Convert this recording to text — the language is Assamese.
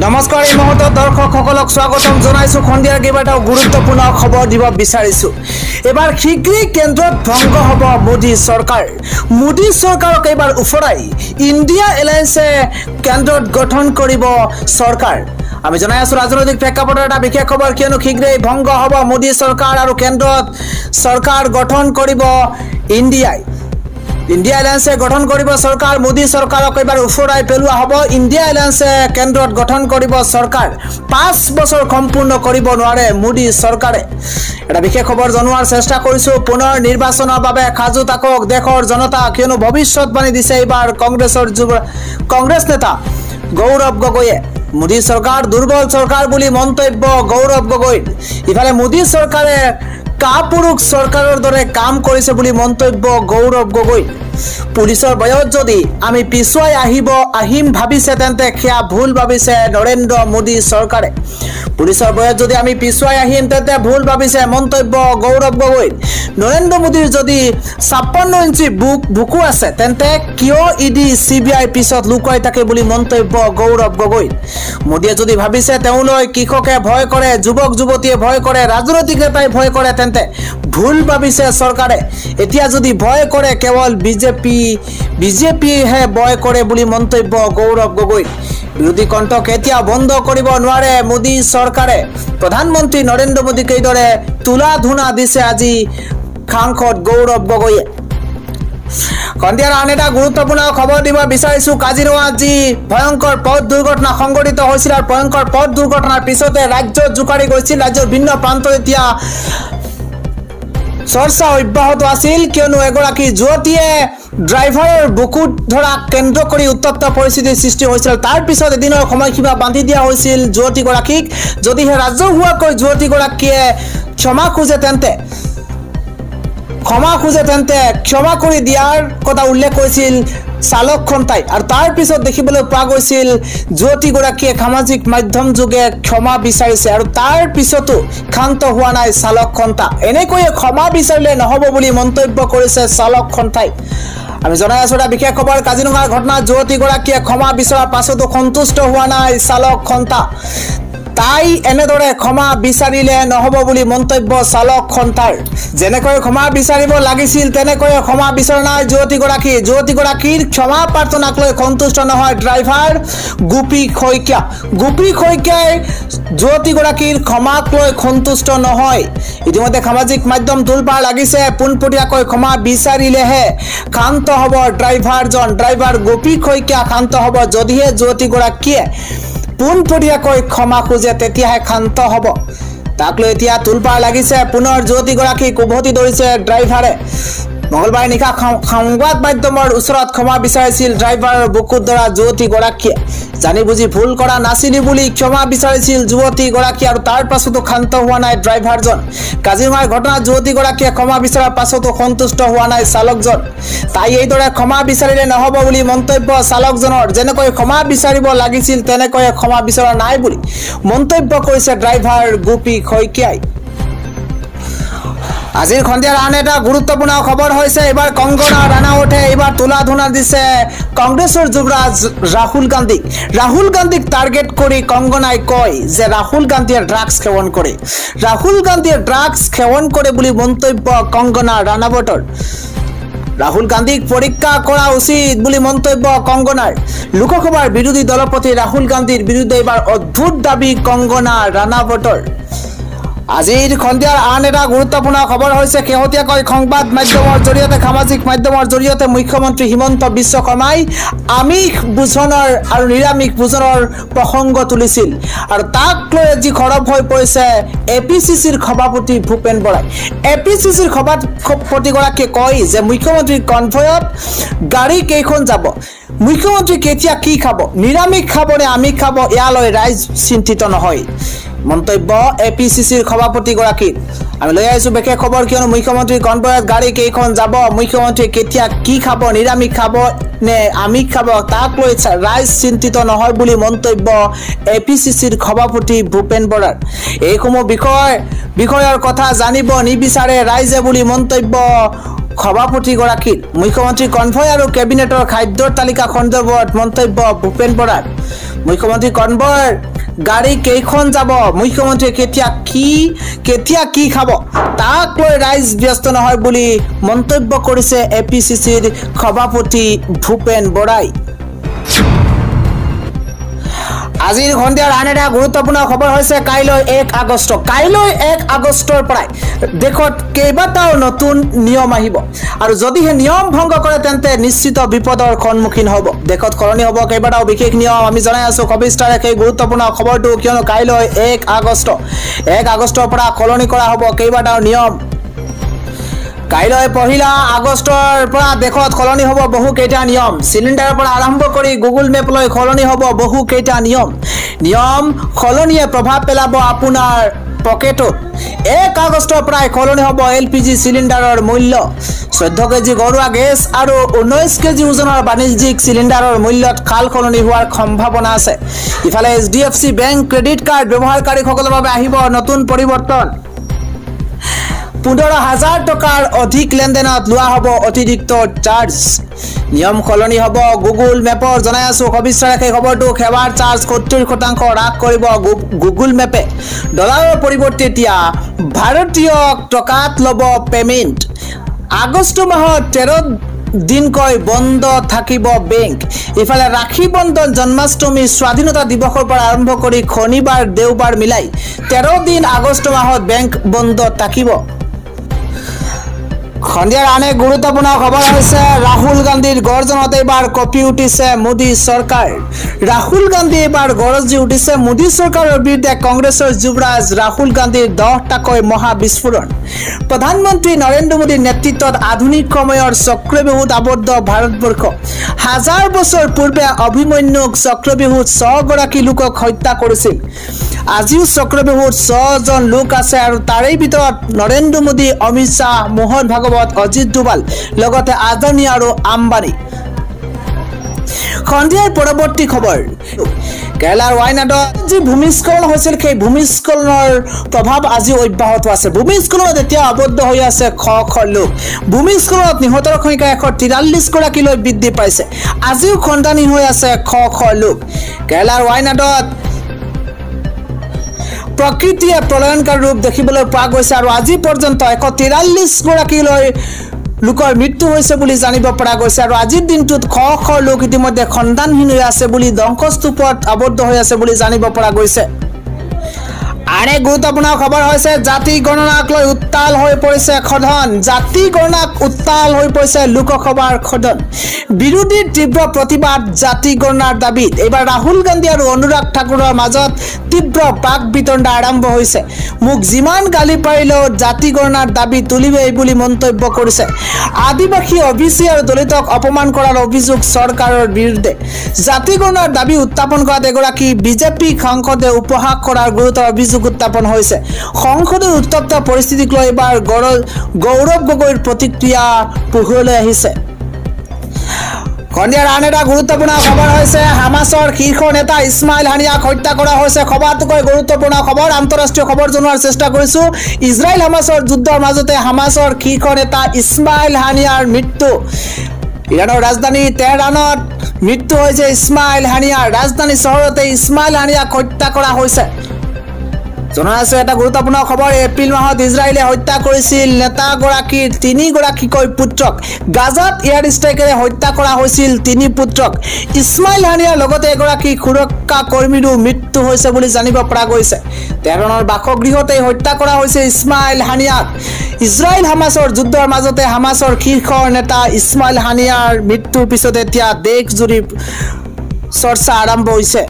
নমস্কাৰ এই মুহূৰ্তত দৰ্শকসকলক স্বাগতম জনাইছো খণ্ডিয়াৰ কেইবাটাও গুৰুত্বপূৰ্ণ খবৰ দিব বিচাৰিছো এবাৰ শীঘ্ৰেই কেন্দ্ৰত ভংগ হ'ব মোদী চৰকাৰ মোদী চৰকাৰক এবাৰ উফৰাই ইণ্ডিয়া এলায়েন্সে কেন্দ্ৰত গঠন কৰিব চৰকাৰ আমি জনাই আছো ৰাজনৈতিক প্ৰেক্ষাপটৰ এটা বিশেষ খবৰ কিয়নো শীঘ্ৰেই ভংগ হ'ব মোদী চৰকাৰ আৰু কেন্দ্ৰত চৰকাৰ গঠন কৰিব ইণ্ডিয়া এলায়েন্সে গঠন কৰিব চৰকাৰ মোদী চৰকাৰক এবাৰ উফৰাই পেলোৱা হ'ব ইণ্ডিয়া এলায়েন্সে কেন্দ্ৰত গঠন কৰিব চৰকাৰ 5 বছৰ সম্পূৰ্ণ কৰিব নোৱাৰে মোদী চৰকাৰে এটা বিশেষ খবৰ জনোৱাৰ চেষ্টা কৰিছো পুনৰ নিৰ্বাচনৰ বাবে খাজু তাকক দেশৰ জনতা কিয়নো ভৱিষ্যতবাণী দিছে এবাৰ কংগ্ৰেছ নেতা গৌৰৱ গগৈয়ে মোদী চৰকাৰ দুৰ্বল চৰকাৰ বুলি মন্তব্য গৌৰৱ গগৈ ইফালে মোদী চৰকাৰে কাপুৰুষ চৰকাৰৰ দৰে কাম কৰিছে বুলি মন্তব্য গৌৰৱ গগৈ পুলিচৰ বয়স যদি আমি পিছুৱাই আহিম ভাবিছে তেন্তে খেয়া ভুল ভাবিছে নৰেন্দ্ৰ মোদী চৰকাৰে পুলিচৰ বয়স যদি আমি পিছুৱাই আহিম তেন্তে ভুল ভাবিছে মন্তব্য গৌৰৱ গগৈ নৰেন্দ্ৰ মোদীৰ যদি 56 ইঞ্চি বুকু আছে তেন্তে কিয় ইডি সিবিআই পিছত লুকাই থাকে বুলি মন্তব্য গৌৰৱ গগৈ মোদীয়ে যদি ভাবিছে তেওঁলৈ কৃষকে ভয় কৰে যুৱক যুৱতীয়ে ভয় কৰে ৰাজনৈতিক নেতাই ভয় কৰে তেন্তে ভুল ভাবিছে চৰকাৰে এতিয়া যদি ভয় কৰে কেৱল বিজেপিহে ভয় কৰে বুলি মন্তব্য গৌৰৱ গগৈ বিৰোধী কণ্ঠ কেতিয়া বন্ধ কৰিব নোৱাৰে মোদী চৰকাৰে প্ৰধানমন্ত্ৰী নৰেন্দ্ৰ মোদীক এইদৰে তুলা ধুনা দিছে আজি সাংসদ গৌৰৱ গগৈয়ে খণ্ডিয়াৰ আন এটা গুৰুত্বপূৰ্ণ খবৰ দিব বিচাৰিছো কাজিৰঙাত যি ভয়ংকৰ পথ দুৰ্ঘটনা সংঘটিত হৈছিল আৰু ভয়ংকৰ পথ দুৰ্ঘটনাৰ পিছতে ৰাজ্যত জোকাৰি গৈছিল ৰাজ্যৰ ভিন্ন প্ৰান্তত এতিয়া চৰ্চা অব্যাহত আছিল কিয়নো এগৰাকী যুৱতীয়ে ড্ৰাইভাৰৰ বুকুত ধৰা কেন্দ্ৰ কৰি উত্তপ্ত পৰিস্থিতিৰ সৃষ্টি হৈছিল তাৰ পিছত এদিনৰ সময়সীমা বান্ধি দিয়া হৈছিল যুৱতীগৰাকীক যদিহে ৰাজহুৱাকৈ যুৱতীগৰাকীয়ে ক্ষমা খোজে তেন্তে ক্ষমা কৰি দিয়াৰ কথা উল্লেখ কৰিছিল চালক খন্তাই আৰু তাৰ পিছত দেখিবলৈ পোৱা গৈছিল যুৱতীগৰাকীয়ে সামাজিক মাধ্যম যোগে ক্ষমা বিচাৰিছে আৰু তাৰ পিছতো ক্ষান্ত হোৱা নাই চালক খন্তা এনেকৈয়ে ক্ষমা বিচাৰিলে নহব বুলি মন্তব্য কৰিছে চালক খন্তাই আমি জনাই আছো এটা বিশেষ খবৰ কাজিৰঙাৰ ঘটনা যুৱতীগৰাকীয়ে ক্ষমা বিচৰাৰ পাছতো সন্তুষ্ট হোৱা নাই চালক খন্তা তাই এনেদৰে ক্ষমা বিচাৰিলে নহব বুলি মন্তব্য চালক খন্তাৰ যেনেকৈ ক্ষমা বিচাৰিব লাগিছিল তেনেকৈ ক্ষমা বিচৰা নাই যুৱতীগৰাকীৰ ক্ষমা প্ৰাৰ্থনাক লৈ সন্তুষ্ট নহয় ড্ৰাইভাৰ গোপী শইকীয়াই যুৱতীগৰাকীৰ ক্ষমাক লৈ সন্তুষ্ট নহয় ইতিমধ্যে সামাজিক মাধ্যম তোলপাৰ লাগিছে পোনপটীয়াকৈ ক্ষমা বিচাৰিলেহে শান্ত হ'ব ড্ৰাইভাৰ গোপী শইকীয়া শান্ত হ'ব যদিহে যুৱতীগৰাকীয়ে পোনপটীয়াকৈ ক্ষমা খোজে তেতিয়াহে শান্ত হ'ব তাক লৈ এতিয়া তোলপাৰ লাগিছে পুনৰ যুৱতীগৰাকীক উভতি ধৰিছে ড্ৰাইভাৰে মঙলবাৰে নিশা সংবাদ মাধ্যমৰ ওচৰত ক্ষমা বিচাৰিছিল ড্ৰাইভাৰৰ বুকুত ধৰা যুৱতীগৰাকীয়ে জানি বুজি ভুল কৰা নাছিল বুলি ক্ষমা বিচাৰিছিল যুৱতীগৰাকী আৰু তাৰ পাছতো শান্ত হোৱা নাই ড্ৰাইভাৰজন কাজিৰঙাৰ ঘটনাত যুৱতীগৰাকীয়ে ক্ষমা বিচৰাৰ পাছতো সন্তুষ্ট হোৱা নাই চালকজন তাই এইদৰে ক্ষমা বিচাৰিলে নহব বুলি মন্তব্য চালকজনৰ যেনেকৈ ক্ষমা বিচাৰিব লাগিছিল তেনেকৈ ক্ষমা বিচৰা নাই বুলি মন্তব্য কৰিছে ড্ৰাইভাৰ গোপী শইকীয়াই আজিৰ খণ্ডিয়াৰ আন এটা গুৰুত্বপূৰ্ণ খবৰ হৈছে এবাৰ কংগনা ৰানাৱটে এবাৰ তুলা ধুনা দিছে কংগ্ৰেছৰ যুৱৰাজ ৰাহুল গান্ধীক টাৰ্গেট কৰি কংগনাই কয় যে ৰাহুল গান্ধীয়ে ড্ৰাগছ সেৱন কৰে বুলি মন্তব্য কংগনা ৰানাৱটৰ ৰাহুল গান্ধীক পৰীক্ষা কৰা উচিত বুলি মন্তব্য কংগনাৰ লোকসভাৰ বিৰোধী দলপতি ৰাহুল গান্ধীৰ বিৰুদ্ধে এবাৰ অদ্ভুত দাবী কংগনা ৰানাৱটৰ আজিৰ খণ্ডিয়াৰ আন এটা গুৰুত্বপূৰ্ণ খবৰ হৈছে শেহতীয়াকৈ সংবাদ মাধ্যমৰ জৰিয়তে সামাজিক মাধ্যমৰ জৰিয়তে মুখ্যমন্ত্ৰী হিমন্ত বিশ্ব শৰ্মাই আমিষ ভোজনৰ আৰু নিৰামিষ ভোজনৰ প্ৰসংগ তুলিছিল আৰু তাক লৈ যি খৰব হৈ পৰিছে এপিচিচিৰ সভাপতি ভূপেন বৰাই এপিচিচিৰ সভাপতিগৰাকীয়ে কয় যে মুখ্যমন্ত্ৰীৰ কনভয়ত গাড়ী কেইখন যাব মুখ্যমন্ত্ৰী কেতিয়া কি খাব নিৰামিষ খাব নে আমিষ খাব ইয়ালৈ ৰাইজ চিন্তিত নহয় মন্তব্য এপিচিচিৰ সভাপতিগৰাকী আমি লৈ আহিছো বিশেষ খবৰ কিয়নো মুখ্যমন্ত্ৰীৰ কনভয়ত গাড়ী কেইখন যাব মুখ্যমন্ত্ৰী কেতিয়া কি খাব নিৰামিষ খাব নে আমিষ খাব তাক লৈ ৰাইজ চিন্তিত নহয় বুলি মন্তব্য এপিচিচিৰ সভাপতি ভূপেন বৰাৰ এইসমূহ বিষয়ৰ কথা জানিব নিবিচাৰে ৰাইজে বুলি মন্তব্য সভাপতিগৰাকীৰ মুখ্যমন্ত্ৰী কনভয় আৰু কেবিনেটৰ খাদ্যৰ তালিকা সন্দৰ্ভত মন্তব্য ভূপেন বৰাৰ মুখ্যমন্ত্ৰী কনভয়ৰ গাড়ী কেইখন যাব, মুখ্যমন্ত্ৰীয়ে কেতিয়া কি খাব তাক লৈ ৰাইজ ব্যস্ত নহয় বুলি মন্তব্য কৰিছে এপিচিচিৰ সভাপতি ভূপেন বৰাই। আজিৰ সন্ধিয়াৰ আন এটা গুৰুত্বপূৰ্ণ খবৰ হৈছে কাইলৈ 1 আগষ্ট। কাইলৈ 1 আগষ্টৰ পৰাই দেশত কেইবাটাও নতুন নিয়ম আহিব আৰু যদিহে নিয়ম ভংগ কৰে তেন্তে নিশ্চিত বিপদৰ সন্মুখীন হ'ব। দেশত সলনি হ'ব কেইবাটাও বিশেষ নিয়ম। আমি জনাই আছো 24 তাৰিখে গুৰুত্বপূৰ্ণ খবৰটো, কিয়নো কাইলৈ 1 আগষ্টৰ পৰা সলনি কৰা হ'ব কেইবাটাও নিয়ম। কাইলৈ 1 আগষ্টৰ পৰা দেশত সলনি হ'ব বহুকেইটা নিয়ম। চিলিণ্ডাৰৰ পৰা আৰম্ভ কৰি গুগল মেপলৈ সলনি হ'ব বহুকেইটা নিয়ম সলনিয়ে প্ৰভাৱ পেলাব আপোনাৰ পকেটত। 1 আগষ্টৰ পৰাই সলনি হ'ব LPG চিলিণ্ডাৰৰ মূল্য। 14 কেজি ঘৰুৱা গেছ আৰু 19 কেজি ওজনৰ বাণিজ্যিক চিলিণ্ডাৰৰ মূল্যত সাল সলনি হোৱাৰ সম্ভাৱনা আছে। ইফালে HDFC বেংক ক্ৰেডিট কাৰ্ড ব্যৱহাৰকাৰীসকলৰ বাবে আহিব নতুন পৰিৱৰ্তন। 15,000 টকাৰ অধিক লেনদেনত লোৱা হ'ব অতিৰিক্ত চাৰ্জ। নিয়ম সলনি হ'ব গুগল মেপৰ। জনাই আছো 24 তাৰিখে খবৰটো, সেৱাৰ চাৰ্জ 70% হ্ৰাস কৰিব গুগল মেপে। ডলাৰৰ পৰিৱৰ্তে এতিয়া ভাৰতীয় টকাত ল'ব পেমেণ্ট। আগষ্ট মাহত 13 দিনকৈ বন্ধ থাকিব বেংক। ইফালে ৰাখী বন্ধন, জন্মাষ্টমী, স্বাধীনতা দিৱসৰ পৰা আৰম্ভ কৰি শনিবাৰ দেওবাৰ মিলাই 13 দিন আগষ্ট মাহত বেংক বন্ধ থাকিব। সন্ধিয়াৰ আন এক গুৰুত্বপূৰ্ণ খবৰ হৈছে ৰাহুল গান্ধীৰ গৰ্জনত এইবাৰ কঁপি উঠিছে মোদী চৰকাৰ। ৰাহুল গান্ধী এইবাৰ গৰজি উঠিছে মোদী চৰকাৰৰ বিৰুদ্ধে। কংগ্ৰেছৰ যুৱৰাজ ৰাহুল গান্ধীৰ 10টাকৈ মহা বিস্ফোৰণ। প্ৰধানমন্ত্ৰী নৰেন্দ্ৰ মোদীৰ নেতৃত্বত আধুনিক সময়ৰ চক্ৰবিহুত আবদ্ধ ভাৰতবৰ্ষ। 1000 বছৰ পূৰ্বে অভিমন্যুক চক্ৰবিহুত 100 গৰাকী লোকক হত্যা কৰিছিল। আজিও চক্ৰবিহুত 100জন লোক আছে আৰু তাৰেই ভিতৰত নৰেন্দ্ৰ মোদী, অমিত শ্বাহ, মোহন ভাগৱত, অজিত ডোভাল, লগতে আদানী আৰু আম্বানী। সন্ধিয়াৰ পৰৱৰ্তী খবৰ, কেৰালাৰ ৱায়নাডত যি ভূমিস্খলন হৈছিল সেই ভূমিস্খলনৰ প্ৰভাৱ আজি অব্যাহত আছে। ভূমিস্খলনত এতিয়া আবদ্ধ হৈ আছে শ লোক। ভূমিস্খলনত নিহতৰ সংখ্যা 143 গৰাকীলৈ বৃদ্ধি পাইছে। আজিও খণ্ডানি হৈ আছে শ লোক। কেৰালাৰ ৱায়নাডত প্ৰকৃতিয়ে প্ৰলয়নকাৰী ৰূপ দেখিবলৈ পোৱা গৈছে আৰু আজি পৰ্যন্ত 143 গৰাকীলৈ লোকৰ মৃত্যু হৈছে বুলি জানিব পৰা গৈছে আৰু আজিৰ দিনটোত শ লোক ইতিমধ্যে সন্ধানহীন হৈ আছে বুলি, ধ্বংসস্তূপত আবদ্ধ হৈ আছে বুলি জানিব পৰা গৈছে। আন এক গুৰুত্বপূৰ্ণ খবৰ হৈছে জাতি গণনাক লৈ উত্তাল হৈ পৰিছে সদন। জাতি গণনাক উত্তাল হৈ পৰিছে লোকসভাৰ সদন। বিৰোধীৰ তীব্ৰ প্ৰতিবাদ জাতি গণনাৰ দাবীত। এইবাৰ ৰাহুল গান্ধী আৰু অনুৰাগ ঠাকুৰৰ মাজত তীব্ৰ বাক বিতণ্ডা আৰম্ভ হৈছে। মোক যিমান গালি পাৰিলেও জাতি গণনাৰ দাবী তুলিবেই বুলি মন্তব্য কৰিছে। আদিবাসী, OBC আৰু দলিতক অপমান কৰাৰ অভিযোগ চৰকাৰৰ বিৰুদ্ধে। জাতি গণনাৰ দাবী উত্থাপন কৰাত এগৰাকী বিজেপি সাংসদে উপহাস কৰাৰ গুৰুতৰ অভিযোগ উত্থাপন হৈছে। সংসদৰ উত্তপ্ত পৰিস্থিতিক লৈ এইবাৰ গৌৰৱ গগৈৰ প্ৰতিক্ৰিয়া পোহৰলৈ আহিছে। সন্ধিয়াৰ আন এটা গুৰুত্বপূৰ্ণ খবৰ হৈছে হামাছৰ শীৰ্ষ নেতা ইছমাইল হানিয়াক হত্যা কৰা হৈছে। সবাতোকৈ গুৰুত্বপূৰ্ণ খবৰ, আন্তঃৰাষ্ট্ৰীয় খবৰ জনোৱাৰ চেষ্টা কৰিছো। ইজৰাইল হামাছৰ যুদ্ধৰ মাজতে হামাছৰ শীৰ্ষ নেতা ইছমাইল হানিয়াৰ মৃত্যু। ইৰাণৰ ৰাজধানী তেহৰানত মৃত্যু হৈছে ইছমাইল হানিয়াৰ। ৰাজধানী চহৰতে ইছমাইল হানিয়াক হত্যা কৰা হৈছে। জনাই আছো এটা গুৰুত্বপূৰ্ণ খবৰ, এপ্ৰিল মাহত ইজৰাইলে হত্যা কৰিছিল নেতাগৰাকীৰ 3 গৰাকীকৈ পুত্ৰক। গাজাত এয়াৰ ষ্ট্ৰাইকেৰে হত্যা কৰা হৈছিল 3 পুত্ৰক। ইছমাইল হানিয়াৰ লগতে এগৰাকী সুৰক্ষা কৰ্মীৰো মৃত্যু হৈছে বুলি জানিব পৰা গৈছে। তেহৰানৰ বাসগৃহতে হত্যা কৰা হৈছে ইছমাইল হানিয়াক। ইজৰাইল হামাছৰ যুদ্ধৰ মাজতে হামাছৰ শীৰ্ষ নেতা ইছমাইল হানিয়াৰ মৃত্যুৰ পিছত এতিয়া দেশজুৰি চৰ্চা আৰম্ভ হৈছে।